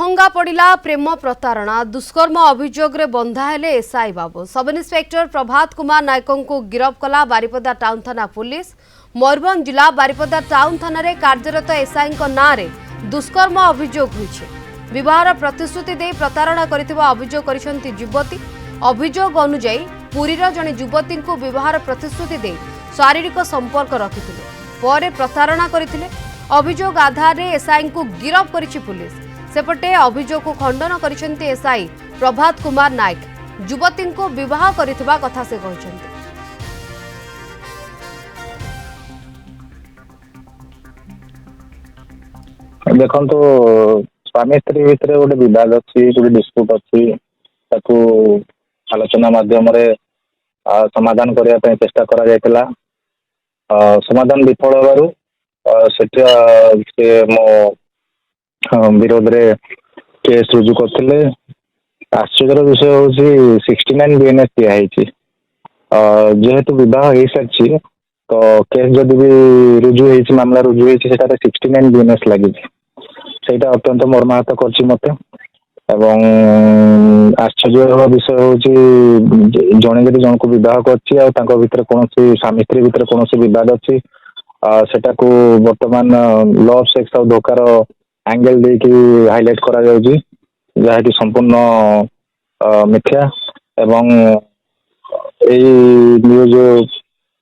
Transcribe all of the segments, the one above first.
महंगा पड़ा प्रेम प्रतारणा दुष्कर्म अभियोग रे बंधा हेले एसआई बाबू। सब इन्स्पेक्टर प्रभात कुमार नायकों को गिरफ कला बारिपदा टाउन थाना पुलिस। मयूरभंज जिला बारिपदा टाउन थाना रे कार्यरत एसआई नाँ रे दुष्कर्म अभियोग होइछे। विवाहर प्रतिश्रुति दे प्रतारणा करिथिबा अभियोग करिसेंती युवती। अभियोग अनुसार पुरीर जणे युवती को विवाहर प्रतिश्रुति दे शारीरिक संपर्क रखिथिले परे प्रतारणा करिथिले। अभियोग आधार रे एसआई को गिरफ करिछि पुलिस। सेपटे अभियोग को खंडन करिसेंती एसआई प्रभात कुमार नायक। युवती को विवाह करिथिबा कथा से कहिसेंती। देखो स्वामी स्त्री भितर गोटे विवाद अच्छी गोटे डिस्प्यूट अच्छी ताकू आलोचना माध्यम समाधान करने चेष्टा करा जायतिला। समाधान विफल होबारु से मो विरोध रे केस रुजु करथिले। आश्चर्यर विषय हूँ 69 बीएनएस दिखाई जेहेतु विवाह हो सारी तो केस जदि भी रुजु होती मामला रुजु होती 69 बीएनएस लगी सेटा अत्यंत मर्माहत करछि मते। एवं आश्चर्य विषय हूँ जड़े जदि जन को विवाह कर कौन स्वामी स्त्री भितर कौन विवाद अच्छी सेटा को वर्तमान लव सेक्स और धोकार एंगल देखि हाईलाइट करा जाउची जहाँकि संपूर्ण मिथ्या। एवं यही न्यूज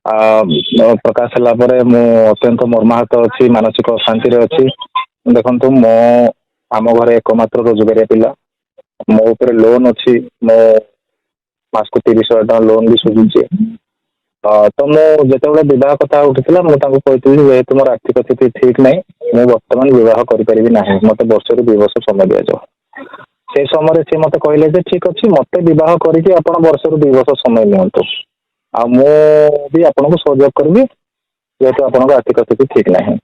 प्रकाश होला परे मु अत्यंत मर्माहत अच्छी मानसिक अशांति रे अच्छी। देखंतु मो आम घरे एकमात्र रोजगारिया पिला मो ऊपर लोन अच्छी मो मास को 30,000 टका लोन भी सुझुची। तो मो जिते विवाह कथा उठिला मुझे कहती जेहेतु मोर आर्थिक स्थिति ठीक नहीं मुझे वर्तमान विवाह करें ना मत वर्ष रु 2 वर्ष समय दि जाओ। से समय सी मत कहले ठीक अच्छे मत बह करके वर्ष रु 2 वर्ष समय नियंतु आ भी आपको सहयोग करी जेहेतु आपको आर्थिक स्थिति ठीक नहीं।